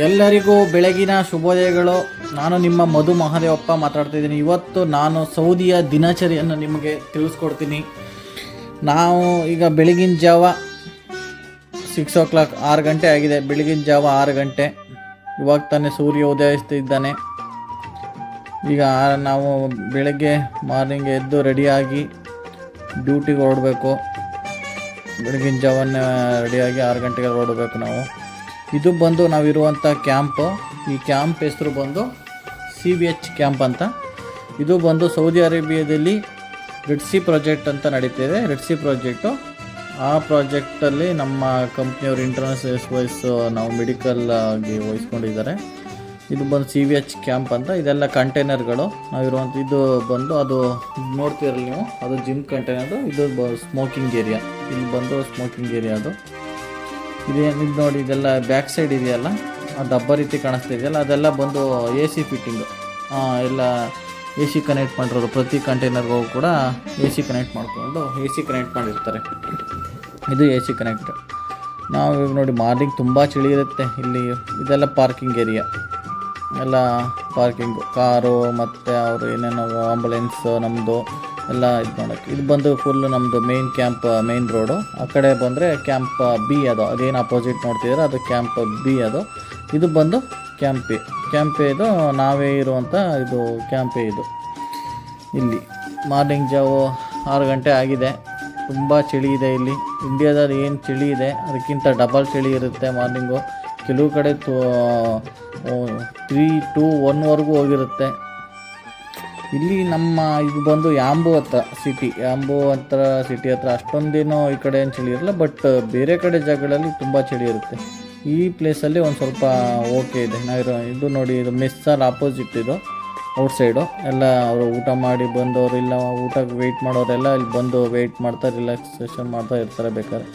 ಎಲ್ಲರಿಗೂ ಬೆಳಗಿನ ಶುಭೋದಯಗಳು. ನಾನು ನಿಮ್ಮ ಮಧು ಮಹಾದೇವಪ್ಪ ಮಾತಾಡ್ತಿದ್ದೀನಿ. ಇವತ್ತು ನಾನು ಸೌದಿಯ ದಿನಚರಿಯನ್ನು ನಿಮಗೆ ತಿಳಿಸ್ಕೊಡ್ತೀನಿ. ನಾವು ಈಗ ಬೆಳಗಿನ ಜಾವ 6 o'clock 6 ಗಂಟೆ ಆಗಿದೆ. ಬೆಳಗಿನ ಜಾವ 6 ಗಂಟೆ. ಇವಾಗ ತಾನೇ ಸೂರ್ಯ ಉದಯಿಸ್ತಿದ್ದಾನೆ. ಈಗ ನಾವು ಬೆಳಗ್ಗೆ ಮಾರ್ನಿಂಗ್ ಎದ್ದು ರೆಡಿಯಾಗಿ ಡ್ಯೂಟಿಗೆ ಹೊರಡಬೇಕು. ಬೆಳಗಿನ ಜಾವನ್ನ ರೆಡಿಯಾಗಿ 6 ಗಂಟೆಗೆ ಹೊರಡಬೇಕು ನಾವು. ಇದು ಬಂದು ನಾವಿರುವಂಥ ಕ್ಯಾಂಪು. ಈ ಕ್ಯಾಂಪ್ ಹೆಸರು ಬಂದು CVH ಕ್ಯಾಂಪ್ ಅಂತ. ಇದು ಬಂದು ಸೌದಿ ಅರೇಬಿಯಾದಲ್ಲಿ ರೆಡ್ ಸಿ ಪ್ರಾಜೆಕ್ಟ್ ಅಂತ ನಡೀತಿದೆ. ರೆಡ್ ಸಿ ಪ್ರಾಜೆಕ್ಟು, ಆ ಪ್ರಾಜೆಕ್ಟಲ್ಲಿ ನಮ್ಮ ಕಂಪ್ನಿಯವರು ಇಂಟರ್ನಲ್ ಸೇಲ್ಸ್ ವೈಸ್ ನಾವು ಮೆಡಿಕಲ್ ಆಗಿ ವಹಿಸ್ಕೊಂಡಿದ್ದಾರೆ. ಇದು ಬಂದು CVH ಕ್ಯಾಂಪ್ ಅಂತ. ಇದೆಲ್ಲ ಕಂಟೈನರ್ಗಳು ನಾವಿರುವಂಥ. ಇದು ಬಂದು ಅದು ನೋಡ್ತೀರಲ್ಲ ನೀವು, ಅದು ಜಿಮ್ ಕಂಟೈನರು. ಇದು ಸ್ಮೋಕಿಂಗ್ ಏರಿಯಾ. ಇಲ್ಲಿ ಬಂದು ಸ್ಮೋಕಿಂಗ್ ಏರಿಯಾ. ಅದು ಇದು ನೋಡಿ, ಇದೆಲ್ಲ ಬ್ಯಾಕ್ ಸೈಡ್ ಇದೆಯಲ್ಲ, ಆ ಡಬ್ಬ ರೀತಿ ಕಾಣಿಸ್ತಾ ಇದೆಯಲ್ಲ, ಅದೆಲ್ಲ ಬಂದು AC ಫಿಟ್ಟಿಂಗು. ಎಲ್ಲ AC ಕನೆಕ್ಟ್ ಮಾಡಿರೋದು. ಪ್ರತಿ ಕಂಟೈನರ್ಗೂ ಕೂಡ AC ಕನೆಕ್ಟ್ ಮಾಡಿಕೊಂಡು AC ಕನೆಕ್ಟ್ ಮಾಡಿರ್ತಾರೆ. ಇದು AC ಕನೆಕ್ಟ್. ನಾವು ಈಗ ನೋಡಿ, ಮಾರ್ನಿಂಗ್ ತುಂಬ ಚಳಿ ಇರುತ್ತೆ ಇಲ್ಲಿ. ಇದೆಲ್ಲ ಪಾರ್ಕಿಂಗ್ ಏರಿಯಾ, ಎಲ್ಲ ಪಾರ್ಕಿಂಗು, ಕಾರು ಮತ್ತು ಅವರು ಏನೇನೋ ಆಂಬುಲೆನ್ಸ್ ನಮ್ಮದು ಎಲ್ಲ ಇದು ಮಾಡೋಕ್ಕೆ. ಇದು ಬಂದು ಫುಲ್ಲು ನಮ್ಮದು ಮೇನ್ ಕ್ಯಾಂಪ್, ಮೇನ್ ರೋಡು. ಆ ಕಡೆ ಬಂದರೆ ಕ್ಯಾಂಪ್ B, ಅದೇನು ಅಪೋಸಿಟ್ ನೋಡ್ತಿದ್ದಾರೆ ಅದು ಕ್ಯಾಂಪ್ B. ಇದು ಬಂದು ಕ್ಯಾಂಪ್ A. ಇದು ನಾವೇ ಇರುವಂಥ ಇದು ಕ್ಯಾಂಪ್ A. ಇದು ಇಲ್ಲಿ ಮಾರ್ನಿಂಗ್ ಜಾವ 6 ಗಂಟೆ ಆಗಿದೆ. ತುಂಬ ಚಳಿ ಇದೆ ಇಲ್ಲಿ. ಇಂಡಿಯಾದಲ್ಲಿ ಏನು ಚಳಿ ಇದೆ ಅದಕ್ಕಿಂತ ಡಬಲ್ ಚಳಿ ಇರುತ್ತೆ ಮಾರ್ನಿಂಗು. ಕೆಲವು ಕಡೆ 3 to 1ವರೆಗೂ ಹೋಗಿರುತ್ತೆ. ಇಲ್ಲಿ ನಮ್ಮ ಇದು ಬಂದು ಯಾಂಬು ಹತ್ರ ಸಿಟಿ, ಸಿಟಿ ಹತ್ರ ಅಷ್ಟೊಂದೇನೋ ಈ ಕಡೆ ಏನು ಚಳಿ ಇರಲ್ಲ. ಬಟ್ ಬೇರೆ ಕಡೆ ಜಾಗಗಳಲ್ಲಿ ತುಂಬ ಚಳಿ ಇರುತ್ತೆ. ಈ ಪ್ಲೇಸಲ್ಲಿ ಒಂದು ಸ್ವಲ್ಪ ಓಕೆ ಇದೆ. ಇದು ನೋಡಿ, ಇದು ಮೆಸ್ಸಾಲ್ ಆಪೋಸಿಟ್. ಇದು ಔಟ್ಸೈಡು ಎಲ್ಲ ಅವರು ಊಟ ಮಾಡಿ ಬಂದವರು, ಇಲ್ಲ ಊಟಕ್ಕೆ ವೆಯ್ಟ್ ಮಾಡೋರೆಲ್ಲ ಇಲ್ಲಿ ಬಂದು ವೆಯ್ಟ್ ಮಾಡ್ತಾರೆ, ರಿಲ್ಯಾಕ್ಸೇಷನ್ ಮಾಡ್ತಾ ಇರ್ತಾರೆ ಬೇಕಾದ್ರೆ.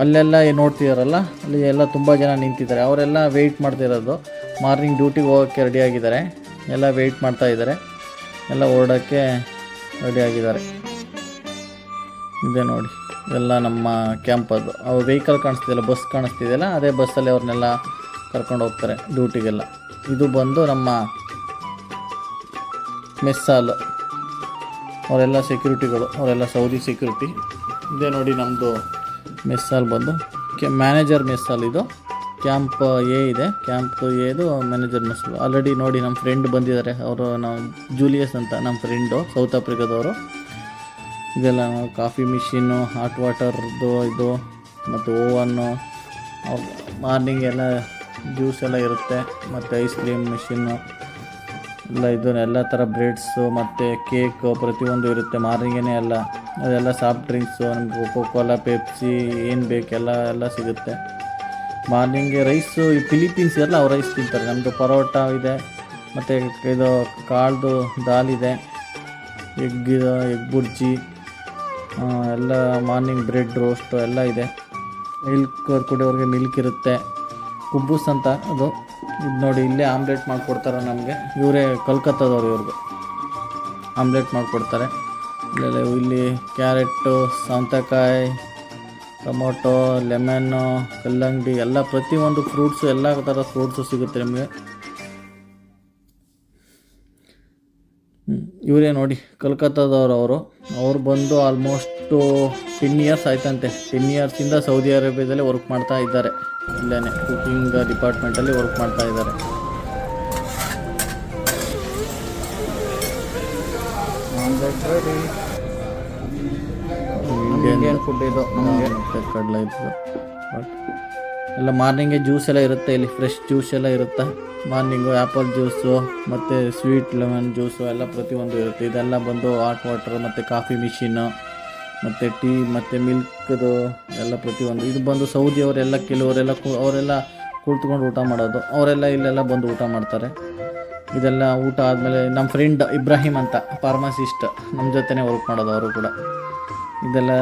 ಅಲ್ಲೆಲ್ಲ ನೋಡ್ತಿದಾರಲ್ಲ, ಅಲ್ಲಿ ಎಲ್ಲ ತುಂಬ ಜನ ನಿಂತಿದ್ದಾರೆ. ಅವರೆಲ್ಲ ವೆಯ್ಟ್ ಮಾಡ್ತಿರೋದು. ಮಾರ್ನಿಂಗ್ ಡ್ಯೂಟಿಗೆ ಹೋಗೋಕ್ಕೆ ರೆಡಿಯಾಗಿದ್ದಾರೆ. ಎಲ್ಲ ವೆಯ್ಟ್ ಮಾಡ್ತಾ ಇದ್ದಾರೆ. ಎಲ್ಲ ಹೊರಡೋಕ್ಕೆ ರೆಡಿಯಾಗಿದ್ದಾರೆ. ಇದೆ ನೋಡಿ, ಎಲ್ಲ ನಮ್ಮ ಕ್ಯಾಂಪ್. ಅದು ಅವ್ರು ವೆಹಿಕಲ್ ಕಾಣಿಸ್ತಿದೆಯಲ್ಲ, ಬಸ್ ಕಾಣಿಸ್ತಿದೆಯಲ್ಲ, ಅದೇ ಬಸ್ಸಲ್ಲಿ ಅವ್ರನ್ನೆಲ್ಲ ಕರ್ಕೊಂಡು ಹೋಗ್ತಾರೆ ಡ್ಯೂಟಿಗೆಲ್ಲ. ಇದು ಬಂದು ನಮ್ಮ ಮೆಸ್ಸಾಲ್. ಅವರೆಲ್ಲ ಸೆಕ್ಯೂರಿಟಿಗಳು, ಅವರೆಲ್ಲ ಸೌದಿ ಸೆಕ್ಯೂರಿಟಿ. ಇದೇ ನೋಡಿ ನಮ್ಮದು ಮೆಸ್ಸಾಲ್ ಬಂದು ಮ್ಯಾನೇಜರ್ ಮೆಸ್ಸಾಲ್. ಇದು ಕ್ಯಾಂಪ್ A ಇದೆ. ಕ್ಯಾಂಪ್ Aದು ಮ್ಯಾನೇಜರ್ ಮೆಸ್ಸಾಲ್. ಆಲ್ರೆಡಿ ನೋಡಿ ನಮ್ಮ ಫ್ರೆಂಡ್ ಬಂದಿದ್ದಾರೆ. ಅವರು ನಾವು ಜೂಲಿಯಸ್ ಅಂತ ನಮ್ಮ ಫ್ರೆಂಡು, ಸೌತ್ ಆಫ್ರಿಕಾದವರು. ಇದೆಲ್ಲ ಕಾಫಿ ಮಿಷಿನ್ನು, ಹಾಟ್ ವಾಟರ್ದು ಇದು, ಮತ್ತು ಓವನ್ನು. ಮಾರ್ನಿಂಗ್ ಎಲ್ಲ ಜ್ಯೂಸ್ ಎಲ್ಲ ಇರುತ್ತೆ, ಮತ್ತು ಐಸ್ ಕ್ರೀಮ್ ಮಿಷಿನ್ನು ಎಲ್ಲ. ಎಲ್ಲ ಥರ ಬ್ರೆಡ್ಸು ಮತ್ತು ಕೇಕ್ ಪ್ರತಿಯೊಂದು ಇರುತ್ತೆ ಮಾರ್ನಿಂಗೇ ಎಲ್ಲ. ಅದೆಲ್ಲ ಸಾಫ್ಟ್ ಡ್ರಿಂಕ್ಸು, ನಮಗೆ ಕೋಕೋಲಾ, ಪೆಪ್ಸಿ ಏನು ಬೇಕೆಲ್ಲ ಸಿಗುತ್ತೆ. ಮಾರ್ನಿಂಗ್ಗೆ ರೈಸು, ಈ ಫಿಲಿಪೀನ್ಸ್ ಎಲ್ಲ ಅವ್ರು ರೈಸ್ ತಿಂತಾರೆ. ನಮ್ಮದು ಪರೋಟ ಇದೆ, ಮತ್ತು ಇದು ಕಾಳ್ದು ದಾಲ್ ಇದೆ, ಎಗ್ ಬುರ್ಜಿ ಎಲ್ಲ. ಮಾರ್ನಿಂಗ್ ಬ್ರೆಡ್ ರೋಸ್ಟು ಎಲ್ಲ ಇದೆ. ಮಿಲ್ಕ್ ಕುಡಿಯೋರಿಗೆ ಮಿಲ್ಕ್ ಇರುತ್ತೆ. ಕುಬ್ಬೂಸ್ ಅಂತ ಅದು. ಇದು ನೋಡಿ, ಇಲ್ಲೇ ಆಮ್ಲೆಟ್ ಮಾಡಿಕೊಡ್ತಾರೆ ನಮಗೆ. ಇವರೇ ಕಲ್ಕತ್ತಾದವ್ರು. ಇವ್ರಿಗೆ ಆಮ್ಲೆಟ್ ಮಾಡಿಕೊಡ್ತಾರೆ. ಇಲ್ಲಿ ಕ್ಯಾರೆಟು, ಸೌತೆಕಾಯಿ, ಟೊಮೊಟೊ, ಲೆಮನ್ನು, ಕಲ್ಲಂಗಡಿ ಎಲ್ಲ ಪ್ರತಿಯೊಂದು ಫ್ರೂಟ್ಸು, ಎಲ್ಲ ಥರ ಫ್ರೂಟ್ಸು ಸಿಗುತ್ತೆ ನಿಮಗೆ. ಇವರೇ ನೋಡಿ ಕಲ್ಕತ್ತಾದವರು. ಅವ್ರು ಬಂದು ಆಲ್ಮೋಸ್ಟು 10 years ಆಯ್ತಂತೆ. 10 yearsಯಿಂದ ಸೌದಿ ಅರೇಬಿಯಾದಲ್ಲಿ ವರ್ಕ್ ಮಾಡ್ತಾ ಇದ್ದಾರೆ. ಇಲ್ಲೇ ಕುಕಿಂಗ್ ಡಿಪಾರ್ಟ್ಮೆಂಟಲ್ಲಿ ವರ್ಕ್ ಮಾಡ್ತಾ ಇದ್ದಾರೆ. ಇಂಡಿಯನ್ ಫುಡ್ ಇದು ನಮಗೆ. ಕಡಲೆ ಇರ್ತದೆ. ಬಟ್ ಎಲ್ಲ ಮಾರ್ನಿಂಗೇ ಜ್ಯೂಸ್ ಎಲ್ಲ ಇರುತ್ತೆ ಇಲ್ಲಿ. ಫ್ರೆಶ್ ಜ್ಯೂಸ್ ಎಲ್ಲ ಇರುತ್ತೆ ಮಾರ್ನಿಂಗು. ಆ್ಯಪಲ್ ಜ್ಯೂಸು ಮತ್ತು ಸ್ವೀಟ್ ಲೆಮನ್ ಜ್ಯೂಸು ಎಲ್ಲ ಪ್ರತಿಯೊಂದು ಇರುತ್ತೆ. ಇದೆಲ್ಲ ಬಂದು ಹಾಟ್ ವಾಟರ್ ಮತ್ತು ಕಾಫಿ ಮಿಷಿನ್ನು ಮತ್ತು ಟೀ ಮತ್ತು ಮಿಲ್ಕ್ದು ಎಲ್ಲ ಪ್ರತಿಯೊಂದು. ಇದು ಬಂದು ಸೌದಿಯವರೆಲ್ಲ, ಕೆಲವರೆಲ್ಲ ಅವರೆಲ್ಲ ಕುಳಿತುಕೊಂಡು ಊಟ ಮಾಡೋದು. ಅವರೆಲ್ಲ ಇಲ್ಲೆಲ್ಲ ಬಂದು ಊಟ ಮಾಡ್ತಾರೆ. ಇದೆಲ್ಲ ಊಟ ಆದಮೇಲೆ ನಮ್ಮ ಫ್ರೆಂಡ್ ಇಬ್ರಾಹಿಂ ಅಂತ ಫಾರ್ಮಸಿಸ್ಟ್ ನಮ್ಮ ಜೊತೆನೇ ವರ್ಕ್ ಮಾಡೋದು. ಅವರು ಕೂಡ ಇದೆಲ್ಲ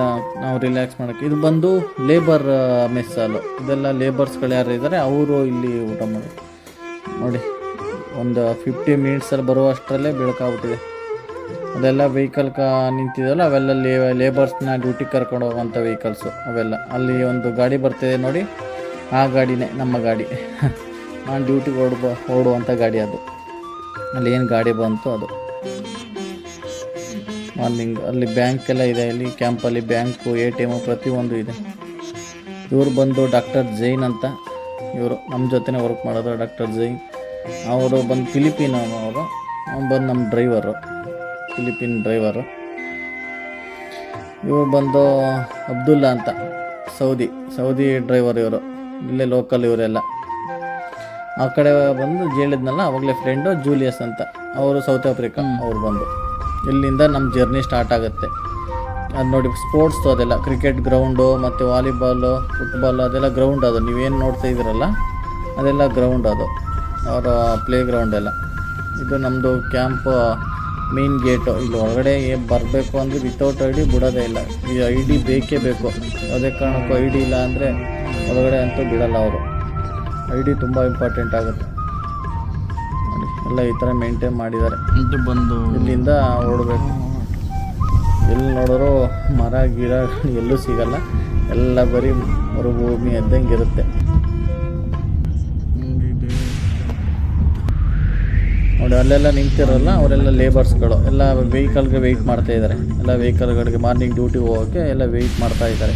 ನಾವು ರಿಲ್ಯಾಕ್ಸ್ ಮಾಡೋಕ್ಕೆ. ಇದು ಬಂದು ಲೇಬರ್ ಮೆಸ್ಸಾಲು. ಇದೆಲ್ಲ ಲೇಬರ್ಸ್ಗಳು ಯಾರು ಇದ್ದಾರೆ ಅವರು ಇಲ್ಲಿ ಊಟ ಮಾಡೋದು. ನೋಡಿ, ಒಂದು 50 minutesಲ್ಲಿ ಬರುವಷ್ಟರಲ್ಲೇ ಬೆಳಕಾಗ್ಬಿಟ್ಟಿದೆ. ಅದೆಲ್ಲ ವೆಹಿಕಲ್ ನಿಂತಿದೆಯಲ್ಲ, ಅವೆಲ್ಲ ಲೇಬರ್ಸ್ನ ಡ್ಯೂಟಿಗೆ ಕರ್ಕೊಂಡು ಹೋಗುವಂಥ ವೆಹಿಕಲ್ಸು ಅವೆಲ್ಲ. ಅಲ್ಲಿ ಒಂದು ಗಾಡಿ ಬರ್ತಿದೆ ನೋಡಿ, ಆ ಗಾಡಿನೇ ನಮ್ಮ ಗಾಡಿ. ನಾನು ಡ್ಯೂಟಿಗೆ ಓಡುವಂಥ ಗಾಡಿ ಅದು. ಅಲ್ಲಿ ಏನು ಗಾಡಿ ಬಂತು ಅದು ಮಾರ್ನಿಂಗ್. ಅಲ್ಲಿ ಬ್ಯಾಂಕ್ ಎಲ್ಲ ಇದೆ, ಇಲ್ಲಿ ಕ್ಯಾಂಪಲ್ಲಿ ಬ್ಯಾಂಕು, ATM ಪ್ರತಿಯೊಂದು ಇದೆ. ಇವರು ಬಂದು ಡಾಕ್ಟರ್ ಜೈನ್ ಅಂತ, ಇವರು ನಮ್ಮ ಜೊತೆನೇ ವರ್ಕ್ ಮಾಡೋದು. ಡಾಕ್ಟರ್ ಜೈನ್ ಅವರು ಬಂದು ಫಿಲಿಪೀನ್ ಅವರು, ಬಂದು ನಮ್ಮ ಡ್ರೈವರು, ಫಿಲಿಪೀನ್ ಡ್ರೈವರು. ಇವರು ಬಂದು ಅಬ್ದುಲ್ಲಾ ಅಂತ, ಸೌದಿ ಡ್ರೈವರ್ ಇವರು, ಇಲ್ಲೇ ಲೋಕಲ್ ಇವರೆಲ್ಲ. ಆ ಕಡೆ ಬಂದು ಹೇಳಿದ್ನಲ್ಲ ಅವಾಗಲೇ ಫ್ರೆಂಡು ಜೂಲಿಯಸ್ ಅಂತ, ಅವರು ಸೌತ್ ಆಫ್ರಿಕಾ. ಅವ್ರು ಬಂದು ಇಲ್ಲಿಂದ ನಮ್ಮ ಜರ್ನಿ ಸ್ಟಾರ್ಟ್ ಆಗುತ್ತೆ. ಅದು ನೋಡಿ ಸ್ಪೋರ್ಟ್ಸು ಅದೆಲ್ಲ, ಕ್ರಿಕೆಟ್ ಗ್ರೌಂಡು ಮತ್ತು ವಾಲಿಬಾಲು, ಫುಟ್ಬಾಲು ಅದೆಲ್ಲ ಗ್ರೌಂಡ್. ಅದು ನೀವೇನು ನೋಡ್ತಾ ಇದ್ದೀರಲ್ಲ ಅದೆಲ್ಲ ಗ್ರೌಂಡ್, ಅದು ಅವರ ಪ್ಲೇ ಗ್ರೌಂಡ್ ಎಲ್ಲ. ಇದು ನಮ್ಮದು ಕ್ಯಾಂಪ್ ಮೇನ್ ಗೇಟು. ಇಲ್ಲಿ ಒಳಗಡೆ ಬರಬೇಕು ಅಂದರೆ ವಿತೌಟ್ ID ಬಿಡೋದೇ ಇಲ್ಲ. ಈ ID ಬೇಕೇ ಬೇಕು. ಯಾವುದೇ ಕಾರಣಕ್ಕೂ ID ಇಲ್ಲ ಅಂದರೆ ಒಳಗಡೆ ಅಂತೂ ಬಿಡಲ್ಲ ಅವರು. ID ತುಂಬ ಇಂಪಾರ್ಟೆಂಟ್ ಆಗುತ್ತೆ ನೋಡಿ. ಎಲ್ಲ ಈ ಥರ ಮೇಂಟೈನ್ ಮಾಡಿದ್ದಾರೆ. ಬಂದು ಇಲ್ಲಿಂದ ಓಡಬೇಕು. ಎಲ್ಲಿ ನೋಡೋರು ಮರ ಗಿಡ ಎಲ್ಲೂ ಸಿಗಲ್ಲ, ಎಲ್ಲ ಬರೀ ಮರುಭೂಮಿ ಇದ್ದಂಗೆ ಇರುತ್ತೆ ನೋಡಿ. ಅಲ್ಲೆಲ್ಲ ನಿಂತಿರಲ್ಲ ಅವರೆಲ್ಲ ಲೇಬರ್ಸ್ಗಳು, ಎಲ್ಲ ವೆಹಿಕಲ್ಗೆ ವೆಯ್ಟ್ ಮಾಡ್ತಾ ಇದ್ದಾರೆ. ಎಲ್ಲ ವೆಹಿಕಲ್ಗಳಿಗೆ ಮಾರ್ನಿಂಗ್ ಡ್ಯೂಟಿಗೆ ಹೋಗೋಕ್ಕೆ ಎಲ್ಲ ವೆಯ್ಟ್ ಮಾಡ್ತಾ ಇದ್ದಾರೆ.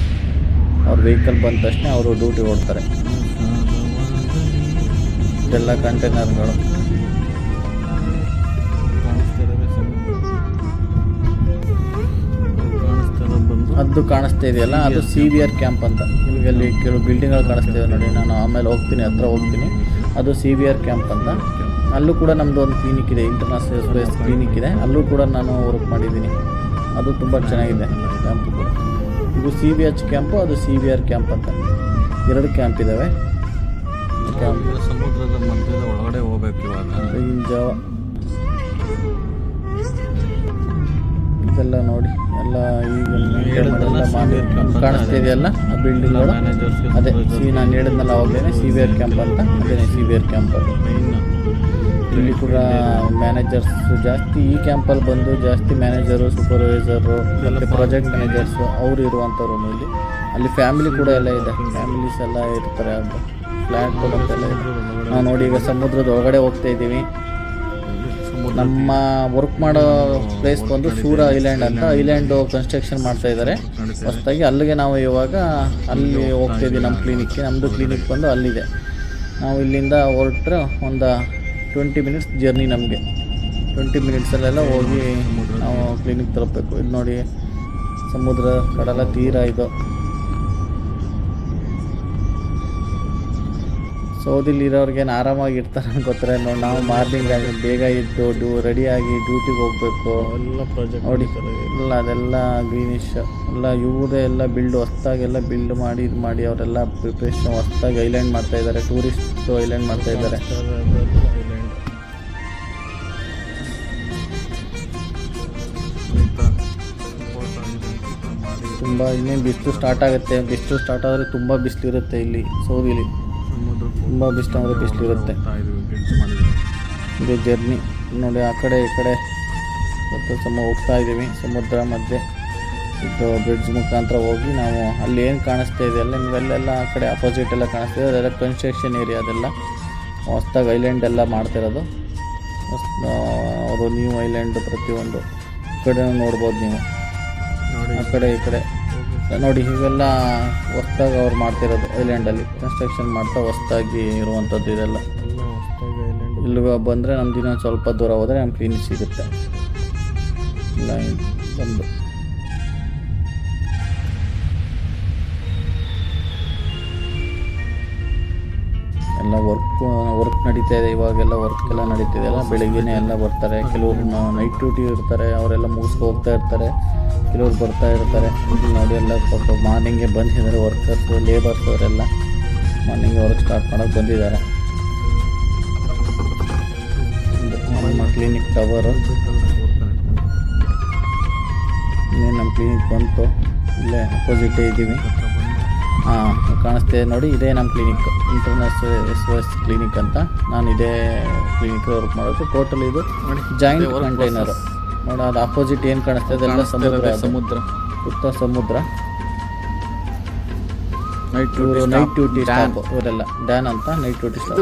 ಅವ್ರ ವೆಹಿಕಲ್ ಬಂದ ತಕ್ಷಣ ಅವರು ಡ್ಯೂಟಿ ಓಡ್ತಾರೆ. ಇದೆಲ್ಲ ಕಂಟೈನರ್ಗಳು. ಅದು ಕಾಣಿಸ್ತಾ ಇದೆಯಲ್ಲ, ಅದು CVR ಕ್ಯಾಂಪ್ ಅಂತ. ಇಲ್ಲಿ ಕೆಲವು ಬಿಲ್ಡಿಂಗ್ಗಳು ಕಾಣಿಸ್ತಿದೆ ನೋಡಿ. ನಾನು ಆಮೇಲೆ ಹತ್ರ ಹೋಗ್ತೀನಿ. ಅದು CVR ಕ್ಯಾಂಪ್ ಅಂತ. ಅಲ್ಲೂ ಕೂಡ ನಮ್ಮದು ಒಂದು ಕ್ಲಿನಿಕ್ ಇದೆ, ಇಂಟರ್ನ್ಯಾಷನಲ್ ಸ್ಪೇಸ್ ಕ್ಲಿನಿಕ್ ಇದೆ. ಅಲ್ಲೂ ಕೂಡ ನಾನು ವರ್ಕ್ ಮಾಡಿದ್ದೀನಿ. ಅದು ತುಂಬ ಚೆನ್ನಾಗಿದೆ ಕ್ಯಾಂಪು ಕೂಡ. ಇದು CBH ಕ್ಯಾಂಪು, ಅದು CVR ಕ್ಯಾಂಪ್ ಅಂತ. 2 ಕ್ಯಾಂಪ್ ಇದ್ದಾವೆ. ಸಮುದ್ರದ ಮಧ್ಯದ ಒಳಗಡೆ ಹೋಗ್ಬೇಕು ಇವಾಗ. ಜಾವ ಇದೆಲ್ಲ ನೋಡಿ, ಎಲ್ಲ ಈಗ ಕಾಣಿಸ್ತಾ ಇದೆಯಲ್ಲ ಆ ಬಿಲ್ಡಿಂಗ್ಗಳು, ಅದೇ ನಾನು ಹೇಳಿದ್ನಲ್ಲ ಅವಾಗಲೇ CVR ಕ್ಯಾಂಪ್ ಅಂತ. ಅದೇ CVR ಕ್ಯಾಂಪ್. ಇಲ್ಲಿ ಕೂಡ ಮ್ಯಾನೇಜರ್ಸ್ ಜಾಸ್ತಿ ಈ ಕ್ಯಾಂಪಲ್ಲಿ ಬಂದು ಜಾಸ್ತಿ ಮ್ಯಾನೇಜರು, ಸೂಪರ್ವೈಸರು ಮತ್ತು ಪ್ರಾಜೆಕ್ಟ್ ಮ್ಯಾನೇಜರ್ಸು ಅವರು ಇರುವಂಥವ್ರು ಇಲ್ಲಿ. ಅಲ್ಲಿ ಫ್ಯಾಮಿಲಿ ಕೂಡ ಎಲ್ಲ ಇದೆ, ಫ್ಯಾಮಿಲೀಸ್ ಎಲ್ಲ ಇರ್ತಾರೆ. ಅದು ಫ್ಲ್ಯಾಟ್ಗಳು ಅಂತೆಲ್ಲ ಇದೆ. ನಾವು ನೋಡಿ ಈಗ ಸಮುದ್ರದ ಒಳಗಡೆ ಹೋಗ್ತಾ ಇದ್ದೀವಿ. ನಮ್ಮ ವರ್ಕ್ ಮಾಡೋ ಪ್ಲೇಸ್ ಬಂದು ಶೂರ ಐಲ್ಯಾಂಡ್ ಅಂತ. ಐಲ್ಯಾಂಡು ಕನ್ಸ್ಟ್ರಕ್ಷನ್ ಮಾಡ್ತಾ ಇದ್ದಾರೆ ಹೊಸದಾಗಿ. ಅಲ್ಲಿಗೆ ನಾವು ಇವಾಗ ಅಲ್ಲಿ ಹೋಗ್ತಾ ಇದ್ದೀವಿ. ನಮ್ಮ ಕ್ಲಿನಿಕ್ಗೆ, ನಮ್ಮದು ಕ್ಲಿನಿಕ್ ಬಂದು ಅಲ್ಲಿದೆ. ನಾವು ಇಲ್ಲಿಂದ ಹೊರಟ್ರೆ ಒಂದು 20 ಮಿನಿಟ್ಸ್ ಜರ್ನಿ ನಮಗೆ. 20 ಮಿನಿಟ್ಸಲ್ಲೆಲ್ಲ ಹೋಗಿ ನಾವು ಕ್ಲಿನಿಕ್ ತಲುಪಬೇಕು. ಇದು ನೋಡಿ ಸಮುದ್ರ, ಕಡಲ ತೀರ ಇದು. ಸೌದಿಲಿರೋರ್ಗೇನು ಆರಾಮಾಗಿ ಇರ್ತಾರೆ ಅನ್ಕೋತಾರೆ ನೋಡಿ. ನಾವು ಮಾರ್ನಿಂಗ್ ಆಗಿ ಬೇಗ ಇದ್ದು ರೆಡಿಯಾಗಿ ಡ್ಯೂಟಿಗೆ ಹೋಗಬೇಕು. ಎಲ್ಲ ಪ್ರಾಜೆಕ್ಟ್ ನೋಡಿ ಎಲ್ಲ ಅದೆಲ್ಲ ಗ್ರೀನಿಶ್ ಎಲ್ಲ ಇವುದೇ ಎಲ್ಲ ಹೊಸ್ದಾಗೆಲ್ಲ ಬಿಲ್ಡ್ ಮಾಡಿ ಇದು ಮಾಡಿ ಅವರೆಲ್ಲ ಪ್ರಿಪ್ರೇಷನ್ ಹೊಸ್ದಾಗಿ ಐಲ್ಯಾಂಡ್ ಮಾಡ್ತಾಯಿದ್ದಾರೆ. ಟೂರಿಸ್ಟ್ ಐಲ್ಯಾಂಡ್ ಮಾಡ್ತಾಯಿದ್ದಾರೆ. ತುಂಬ ಇನ್ನೇನು ಬಿಸಿಲು ಸ್ಟಾರ್ಟ್ ಆಗುತ್ತೆ. ಬಿಸಿಲು ಸ್ಟಾರ್ಟ್ ಆದರೆ ತುಂಬ ಬಿಸಿಲಿರುತ್ತೆ ಇಲ್ಲಿ ಸೌದಿಲಿ. ತುಂಬ ಬಿಸಿಲು ಅಂದರೆ ಬಿಸಿಲು ಇರುತ್ತೆ. ಇದು ಜರ್ನಿ ನೋಡಿ. ಆ ಕಡೆ ಈ ಕಡೆ ಹೋಗ್ತಾ ಇದ್ದೀವಿ ಸಮುದ್ರ ಮಧ್ಯೆ. ಇದು ಬ್ರಿಡ್ಜ್ ಮುಖಾಂತರ ಹೋಗಿ ನಾವು ಅಲ್ಲಿ ಏನು ಕಾಣಿಸ್ತಾ ಇದೆಯಲ್ಲ ನೀವೆಲ್ಲ ಆ ಕಡೆ ಅಪೋಸಿಟ್ ಎಲ್ಲ ಕಾಣಿಸ್ತಿದೆ. ಅದೆಲ್ಲ ಕನ್ಸ್ಟ್ರಕ್ಷನ್ ಏರಿಯಾ. ಅದೆಲ್ಲ ಹೊಸ್ದಾಗಿ ಐಲ್ಯಾಂಡ್ ಎಲ್ಲ ಮಾಡ್ತಿರೋದು. ಅವರು ನ್ಯೂ ಐಲ್ಯಾಂಡ್ ಪ್ರತಿಯೊಂದು ಕಡೆ ನೋಡ್ಬೋದು ನೀವು. ಆ ಕಡೆ ಈ ಕಡೆ ನೋಡಿ ಇವೆಲ್ಲ ಹೊಸ್ದಾಗಿ ಅವ್ರು ಮಾಡ್ತಿರೋದು ಐಲ್ಯಾಂಡಲ್ಲಿ ಕನ್ಸ್ಟ್ರಕ್ಷನ್ ಮಾಡ್ತಾ ಹೊಸ್ದಾಗಿ ಇರುವಂಥದ್ದು ಇದೆಲ್ಲ. ಇಲ್ಲಿಗೆ ಬಂದರೆ ನಮ್ಮ ದಿನ ಸ್ವಲ್ಪ ದೂರ ಹೋದರೆ ನಮ್ಮ ಕ್ಲಿನಿಕ್ ಸಿಗುತ್ತೆ. ಇಲ್ಲ ಬಂದು ಎಲ್ಲ ವರ್ಕ್ ನಡೀತಾ ಇದೆ. ಇವಾಗೆಲ್ಲ ವರ್ಕ್ ಎಲ್ಲ ನಡೀತಿದೆಯಲ್ಲ, ಬೆಳಿಗ್ಗೆನೇ ಎಲ್ಲ ಬರ್ತಾರೆ. ಕೆಲವರು ನೈಟ್ ಡ್ಯೂಟಿ ಇರ್ತಾರೆ, ಅವರೆಲ್ಲ ಮುಗಿಸ್ಕೊ ಹೋಗ್ತಾ ಇರ್ತಾರೆ. ಕೆಲವ್ರು ಬರ್ತಾ ಇರ್ತಾರೆ ನೋಡಿ. ಎಲ್ಲ ಪಾಪ ಮಾರ್ನಿಂಗೇ ಬಂದಿದ್ದಾರೆ ವರ್ಕರ್ಸು, ಲೇಬರ್ಸ್ ಅವರೆಲ್ಲ ಮಾರ್ನಿಂಗ್ಗೆ ವರ್ಕ್ ಸ್ಟಾರ್ಟ್ ಮಾಡೋಕ್ಕೆ ಬಂದಿದ್ದಾರೆ. ನಮ್ಮ ಕ್ಲಿನಿಕ್ ಟವರು ಇನ್ನೇನು ನಮ್ಮ ಕ್ಲಿನಿಕ್ ಬಂತು. ಇಲ್ಲೇ ಅಪೋಸಿಟೇ ಇದ್ದೀವಿ. ಹಾಂ ಕಾಣಿಸ್ತಿದೆ ನೋಡಿ. ಇದೇ ನಮ್ಮ ಕ್ಲಿನಿಕ್, ಇಂಟರ್ನ್ಯಾಷನಲ್ SOS ಕ್ಲಿನಿಕ್ ಅಂತ. ನಾನು ಇದೇ ಕ್ಲಿನಿಕ್ ವರ್ಕ್ ಮಾಡೋದು. ಟೋಟಲ್ ಇದು ಜಾಯಿಂಟ್ ಕಂಟೈನರು ನೋಡಿ. ಅದು ಅಪೋಸಿಟ್ ಏನು ಕಾಣಿಸ್ತಾ ಇದೆಲ್ಲ ಸಮುದ್ರ ಸುತ್ತ ಸಮುದ್ರ. ನೈಟ್ ಇವರು ನೈಟ್ ಡ್ಯೂಟಿ ಸ್ಟಾಪ್ ಇವರೆಲ್ಲ ಡ್ಯಾನ್ ಅಂತ ನೈಟ್ ಡ್ಯೂಟಿ ಸ್ಟಾಪ್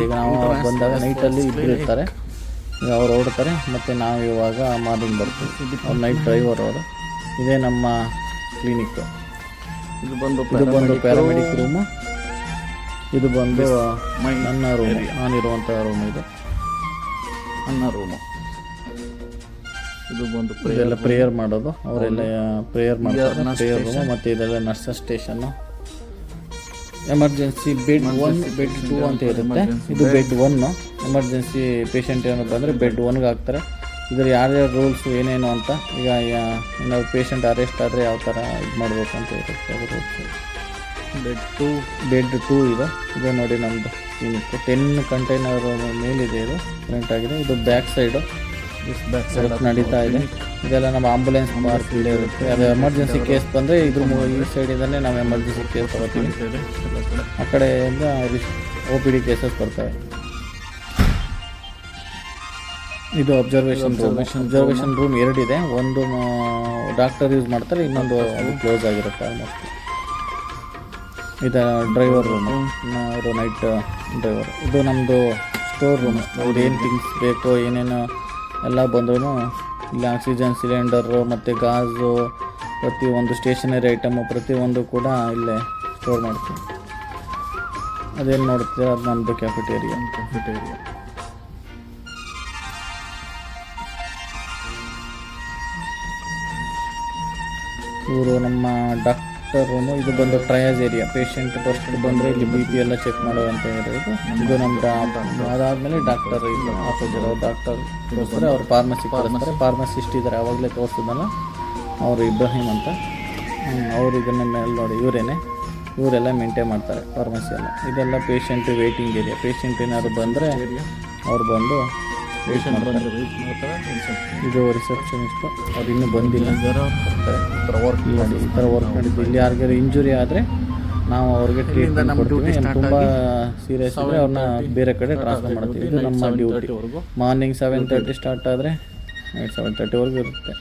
ಈಗ ನಾವು ಬಂದಾಗ ನೈಟಲ್ಲಿ ಇಬ್ಬರು ಇರ್ತಾರೆ, ಈಗ ಅವ್ರು ಹೊರಡ್ತಾರೆ ಮತ್ತು ನಾವು ಇವಾಗ ಮಾರ್ನಿಂಗ್ ಬರ್ತೀವಿ. ಅವ್ರು ನೈಟ್ ಡ್ರೈವರ್ ಅವರು. ಇದೇ ನಮ್ಮ ಕ್ಲಿನಿಕ್ಕು. ಇದು ಬಂದು ಪ್ಯಾರಾಮೆಡಿಕ್ ರೂಮು. ಇದು ಬಂದು ನನ್ನ ರೂಮು, ನಾನಿರುವಂಥ ರೂಮ್ ಇದು ನನ್ನ ರೂಮು. ಇದು ಬಂದು ಇದೆಲ್ಲ ಪ್ರೇಯರ್ ಮಾಡೋದು, ಅವರೆಲ್ಲ ಪ್ರೇಯರ್ ಮಾಡ್ತಾರೆ. Prayer room. ಮತ್ತು ಇದೆಲ್ಲ nurses station. Emergency bed 1 bed 2 ಅಂತ ಇರುತ್ತೆ. ಇದು ಬೆಡ್ 1. ಎಮರ್ಜೆನ್ಸಿ ಪೇಷಂಟ್ ಏನಾದ್ರು ಬಂದರೆ ಬೆಡ್ 1ಗೆ ಹಾಕ್ತಾರೆ. ಇದ್ರ ಯಾರ್ಯಾರು ರೂಲ್ಸು ಏನೇನು ಅಂತ, ಈಗ ಏನಾದ್ರು ಪೇಷಂಟ್ ಅರೆಸ್ಟ್ ಆದರೆ ಯಾವ ಥರ ಇದು ಮಾಡಬೇಕು ಅಂತ ಇರುತ್ತೆ ರೂಲ್ಸು. ಬೆಡ್ 2 ಇದು ನೋಡಿ ನಮ್ಮದು ಕ್ಲಿನಿಕ್ಕು. 10 ಕಂಟೈನರ್ ಮೇಲಿದೆ, ಇದು ಕರೆಂಟ್ ಆಗಿದೆ. ಇದು ಬ್ಯಾಕ್ ಸೈಡು ನಡೀತಾ ಇದೆ. ಇದೆಲ್ಲ ನಮ್ಮ ಆಂಬುಲೆನ್ಸ್ ಪಾರ್ಕ್ ಇಲ್ಲೇ ಇರುತ್ತೆ. ಅದು ಎಮರ್ಜೆನ್ಸಿ ಕೇಸ್ ಬಂದರೆ ಇದ್ರ ಈ ಸೈಡಿಂದಲೇ ನಾವು ಎಮರ್ಜೆನ್ಸಿ ಕೇಸ್ ತಗೋತೀವಿ. ಆ ಕಡೆಯಿಂದ OPD ಕೇಸಸ್ ಬರ್ತವೆ. ಇದು ಅಬ್ಸರ್ವೇಷನ್ ರೂಮ್ 2 ಇದೆ. ಒಂದು ಡಾಕ್ಟರ್ ಯೂಸ್ ಮಾಡ್ತಾರೆ, ಇನ್ನೊಂದು ಅದು ಕ್ಲೋಸ್ ಆಗಿರುತ್ತೆ ಆಲ್ಮೋಸ್ಟ್. ಇದು ಡ್ರೈವರ್ ರೂಮು, ಅವರು ನೈಟ್ ಡ್ರೈವರ್. ಇದು ನಮ್ಮದು ಸ್ಟೋರ್ ರೂಮ್. ಅವ್ರು ಏನು ಥಿಂಗ್ಸ್ ಬೇಕು ಏನೇನು ಎಲ್ಲ ಬಂದ್ರೂ ಇಲ್ಲಿ ಆಕ್ಸಿಜನ್ ಸಿಲಿಂಡರು ಮತ್ತು ಗಾಜು, ಪ್ರತಿಯೊಂದು ಸ್ಟೇಷನರಿ ಐಟಮು ಪ್ರತಿಯೊಂದು ಕೂಡ ಇಲ್ಲೇ ಸ್ಟೋರ್ ಮಾಡ್ತೀವಿ. ಅದೇನು ನೋಡ್ತೀವಿ ಅದು ನಮ್ಮದು ಕ್ಯಾಫೆಟೇರಿಯಾ. ಇವರು ನಮ್ಮ ಡಾಕ್ಟರ್ ರೂಮು. ಇದು ಬಂದು ಟ್ರಯಾಜ್ ಏರಿಯಾ. ಪೇಷಂಟ್ ಫಸ್ಟ್ ಬಂದರೆ ಇಲ್ಲಿ BP ಎಲ್ಲ ಚೆಕ್ ಮಾಡುವಂಥ ಇರೋದು. ಇದು ನಮ್ಮ ಅದಾದಮೇಲೆ ಡಾಕ್ಟರ್ ಇಲ್ಲ ಆಫೀಸರ್, ಅವ್ರು ಡಾಕ್ಟರ್ ತೋರಿಸ್ತಾರೆ, ಅವ್ರು ಫಾರ್ಮಸಿ ಕಳಿಸ್ತಾರೆ. ಫಾರ್ಮಸಿಸ್ಟ್ ಇದ್ದಾರೆ, ಆವಾಗಲೇ ತೋರಿಸಿದ್ನಲ್ಲ ಅವರು ಇಬ್ರಾಹಿಂ ಅಂತ. ಅವರು ಇದನ್ನ ಮೇಲೆ ನೋಡಿ ಇವರೆಲ್ಲ ಮೇಂಟೈನ್ ಮಾಡ್ತಾರೆ ಫಾರ್ಮಸಿಯನ್ನು. ಇದೆಲ್ಲ ಪೇಷಂಟ್ ವೇಟಿಂಗ್ ಏರಿಯಾ. ಪೇಷಂಟ್ ಏನಾದ್ರು ಬಂದರೆ ಅವ್ರು ಬಂದು ವೇಟ್ ಮಾಡ್ತಾರೆ. ಇದು ರಿಸೆಪ್ಷನಿಸ್ಟು, ಅವ್ರು ಇನ್ನೂ ಬಂದಿಲ್ಲ, ವರ್ಕ್ ಮಾಡಿ ಈ ಥರ ವರ್ಕ್ ಮಾಡಿದ್ದು. ಇಲ್ಲಿ ಯಾರಿಗಾರು ಇಂಜುರಿ ಆದರೆ ನಾವು ಅವ್ರಿಗೆ ಟ್ರೀಟ್ಮೆಂಟ್ ಕೊಡ್ತೀವಿ. ತುಂಬ ಸೀರಿಯಸ್ ಇದ್ದರೆ ಅವ್ರನ್ನ ಬೇರೆ ಕಡೆ ಟ್ರಾನ್ಸ್ಫರ್ ಮಾಡ್ತೀವಿ. ಇದು ನಮ್ಮ ಡ್ಯೂಟಿ. ಮಾರ್ನಿಂಗ್ 7:30 ಸ್ಟಾರ್ಟ್ ಆದರೆ ನೈಟ್ 7:30ವರೆಗೂ ಇರುತ್ತೆ.